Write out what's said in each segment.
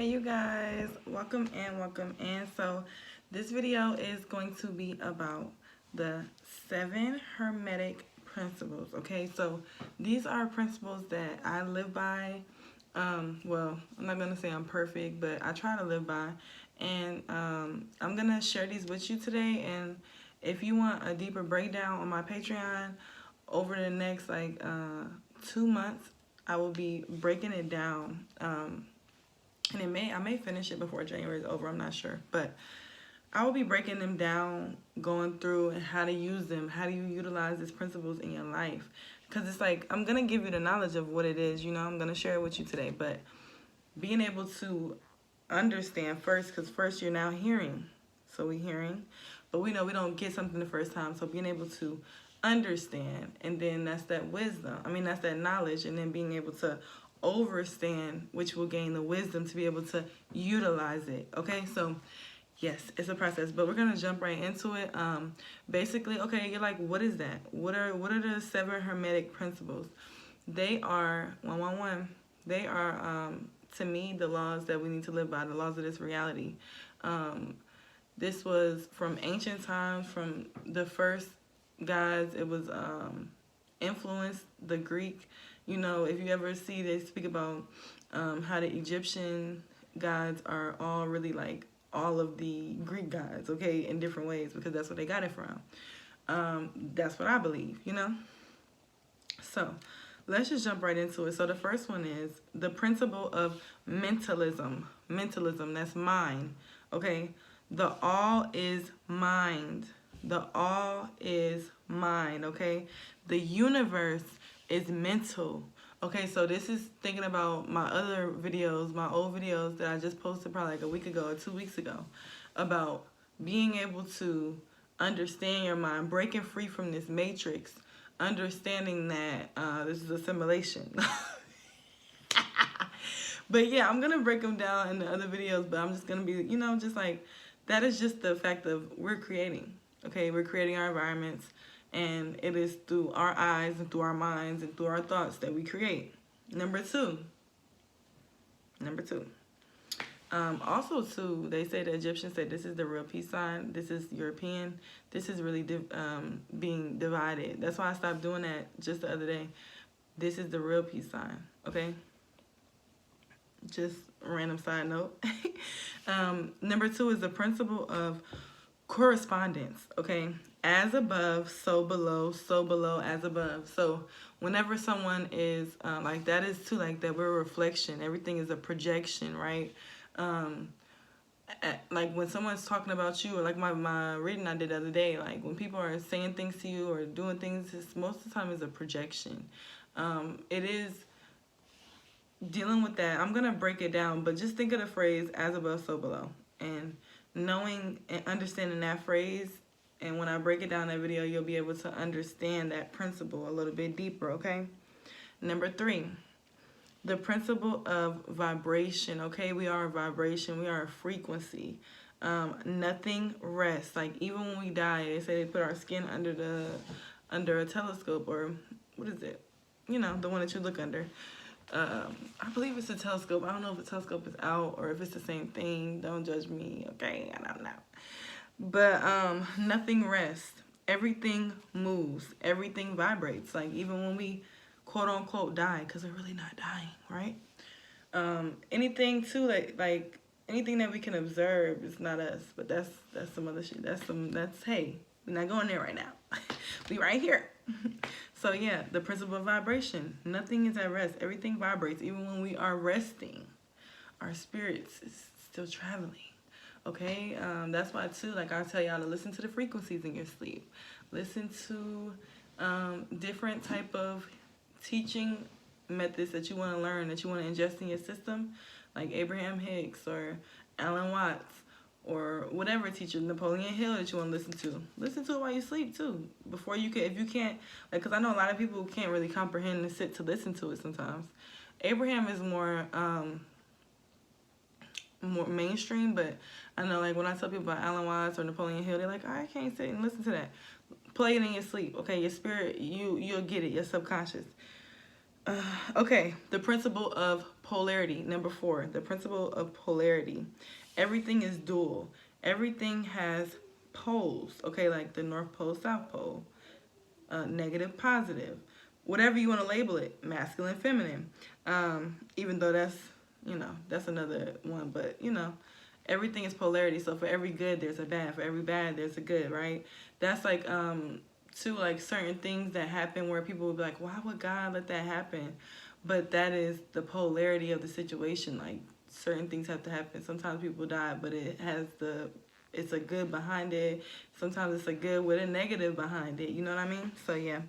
Hey you guys, welcome in. So this video is going to be about the 7 Hermetic principles. Okay, so these are principles that I live by. Well, I'm not gonna say I'm perfect, but I try to live by, and I'm gonna share these with you today. And if you want a deeper breakdown on my Patreon over the next 2 months, I will be breaking it down. And I may finish it before January is over, I'm not sure. But I will be breaking them down, going through and how to use them. How do you utilize these principles in your life? Because it's like, I'm going to give you the knowledge of what it is, I'm going to share it with you today. But being able to understand first, because first you're now hearing. So we're hearing, but we know we don't get something the first time. So being able to understand, and then that's that wisdom. That's that knowledge, and then being able to overstand, which will gain the wisdom to be able to utilize it. Okay, so yes, it's a process, but we're gonna jump right into it. Basically, okay, you're like, what is that? What are the 7 Hermetic principles? They are one. They are to me the laws that we need to live by, the laws of this reality. This was from ancient times, from the first gods. It was influenced the Greek. If you ever see, they speak about how the Egyptian gods are all really like all of the Greek gods, okay, in different ways, because that's where they got it from. That's what I believe, So let's just jump right into it. So the first one is the principle of mentalism. Mentalism, that's mind, okay? The all is mind. The all is mind, okay? The universe is mental. Okay, so this is thinking about my other videos, my old videos that I just posted probably like a week ago or 2 weeks ago, about being able to understand your mind, breaking free from this matrix, understanding that this is a simulation. But yeah, I'm gonna break them down in the other videos, but I'm just gonna be, just like, that is just the fact of we're creating. Okay, we're creating our environments, and it is through our eyes and through our minds and through our thoughts that we create. Number two. Also, too, they say, the Egyptians said, this is the real peace sign. This is European. This is really being divided. That's why I stopped doing that just the other day. This is the real peace sign, okay? Just a random side note. Number 2 is the principle of correspondence, okay? As above, so below, as above. So whenever someone is like, that is too, like, that we're a reflection. Everything is a projection, right? Like when someone's talking about you, or like my reading I did the other day, like when people are saying things to you or doing things, most of the time is a projection. It is dealing with that. I'm gonna break it down, but just think of the phrase as above, so below, and knowing and understanding that phrase. And when I break it down in that video, you'll be able to understand that principle a little bit deeper, okay? Number 3, the principle of vibration, okay? We are a vibration. We are a frequency. Nothing rests. Like, even when we die, they say they put our skin under a telescope, or what is it? The one that you look under. I believe it's a telescope. I don't know if the telescope is out or if it's the same thing. Don't judge me, okay? I don't know. But nothing rests. Everything moves. Everything vibrates. Like, even when we quote unquote die, because we're really not dying, right? Anything too, like anything that we can observe is not us. But that's some other shit. That's hey, we're not going there right now. We right here. So yeah, the principle of vibration. Nothing is at rest. Everything vibrates. Even when we are resting, our spirits is still traveling. Okay, that's why too, like, I tell y'all to listen to the frequencies in your sleep. Listen to different type of teaching methods that you want to learn, that you want to ingest in your system, like Abraham Hicks or Alan Watts, or whatever teacher, Napoleon Hill, that you want to listen to. Listen to it while you sleep too. Before you can, if you can't, like, because I know a lot of people can't really comprehend and sit to listen to it sometimes. Abraham is more mainstream, but I know, like, when I tell people about Alan Watts or Napoleon Hill, they're like, I can't sit and listen to that. Play it in your sleep, okay? Your spirit, you'll get it, your subconscious. Okay, the principle of polarity. Number 4, the principle of polarity. Everything is dual. Everything has poles. Okay, like the North Pole, South Pole, negative, positive, whatever you want to label it, masculine, feminine. Even though that's, that's another one, but everything is polarity. So for every good, there's a bad. For every bad, there's a good, right? That's like to like certain things that happen where people will be like, why would God let that happen? But that is the polarity of the situation. Like certain things have to happen. Sometimes people die, but it's a good behind it. Sometimes it's a good with a negative behind it. You know what I mean? So yeah.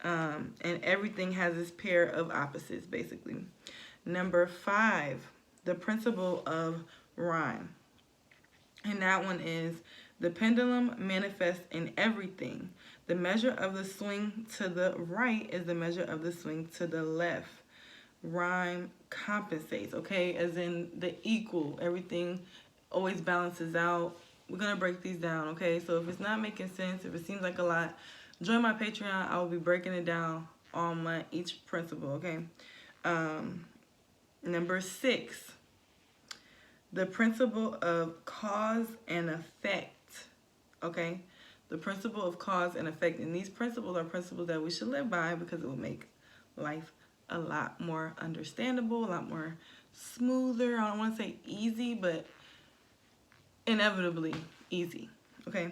And everything has its pair of opposites, basically. Number 5, the principle of rhyme. And that one is the pendulum manifests in everything. The measure of the swing to the right is the measure of the swing to the left. Rhyme compensates, okay? As in the equal. Everything always balances out. We're going to break these down, okay? So if it's not making sense, if it seems like a lot, join my Patreon. I will be breaking it down on each principle, okay? Number 6, the principle of cause and effect, okay? The principle of cause and effect. And these principles are principles that we should live by because it will make life a lot more understandable, a lot more smoother. I don't want to say easy, but inevitably easy, okay?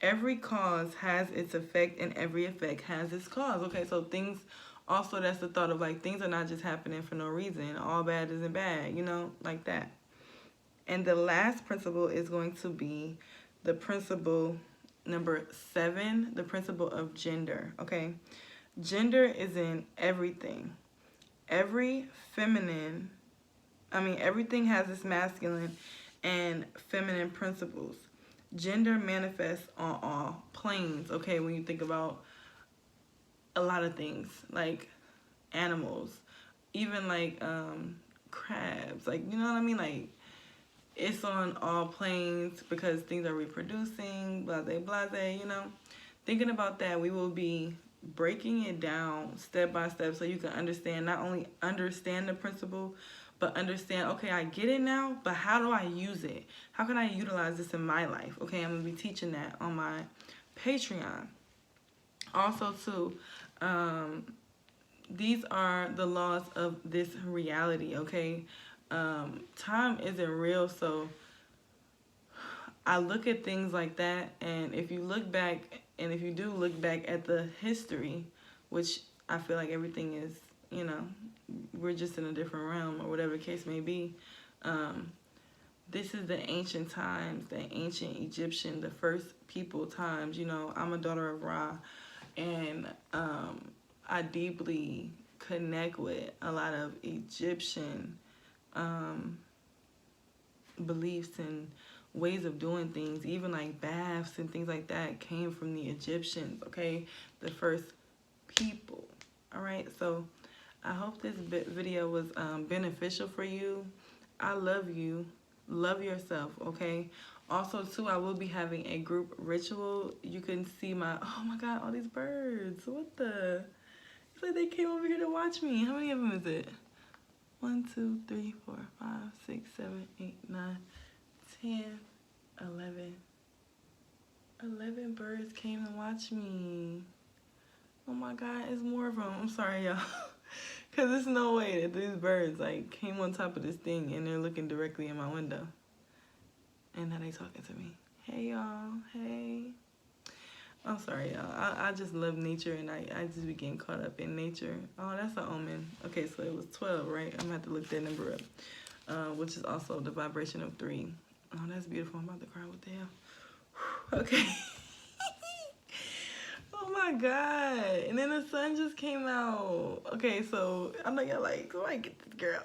Every cause has its effect and every effect has its cause, okay? So things, also that's the thought of like things are not just happening for no reason. All bad isn't bad, like that. And the last principle is going to be the principle number 7, the principle of gender, okay? Gender is in everything. Everything has its masculine and feminine principles. Gender manifests on all planes, okay? When you think about a lot of things, like animals, even like crabs, like, you know what I mean? Like, it's on all planes because things are reproducing, blase, blase, Thinking about that, we will be breaking it down step by step so you can understand, not only understand the principle, but understand, okay, I get it now, but how do I use it? How can I utilize this in my life? Okay, I'm going to be teaching that on my Patreon. Also, too, these are the laws of this reality, okay? Time isn't real, so I look at things like that, and if you look back, and if you do look back at the history, which I feel like everything is, we're just in a different realm, or whatever the case may be. This is the ancient times, the ancient Egyptian, the first people times. I'm a daughter of Ra, and I deeply connect with a lot of Egyptian beliefs and ways of doing things. Even like baths and things like that came from the Egyptians, okay? The first people, all right? So I hope this video was beneficial for you. I love you. Love yourself, okay? Also, too, I will be having a group ritual. You can see oh my God, all these birds. What the? It's like they came over here to watch me. How many of them is it? 1, 2, 3, 4, 5, 6, 7, 8, 9, 10, 11. 11 birds came to watch me. Oh my God, it's more of them. I'm sorry, y'all. Because there's no way that these birds like came on top of this thing and they're looking directly in my window. And now they talking to me. Hey, y'all. Hey. I'm sorry, y'all. I just love nature, and I just be getting caught up in nature. Oh, that's an omen. Okay, so it was 12, right? I'm going to have to look that number up, which is also the vibration of 3. Oh, that's beautiful. I'm about to cry. What the hell? Okay. Oh, my God. And then the sun just came out. Okay, so I know y'all like, so I get this girl.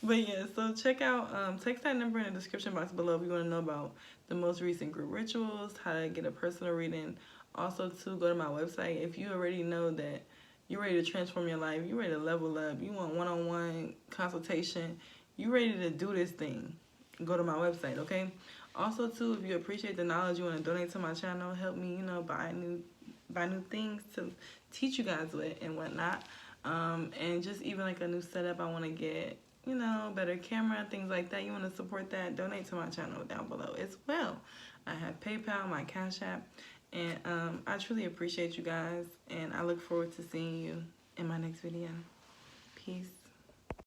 But yeah, so check out, text that number in the description box below if you want to know about the most recent group rituals, how to get a personal reading. Also, to go to my website. If you already know that you're ready to transform your life, you're ready to level up, you want one-on-one consultation, you're ready to do this thing, go to my website, okay? Also, too, if you appreciate the knowledge, you want to donate to my channel, help me, buy new things to teach you guys with and whatnot. And just even like a new setup I want to get, you know, better camera, things like that. You want to support that, donate to my channel down below as well. I have PayPal, my Cash App, and I truly appreciate you guys, and I look forward to seeing you in my next video. Peace.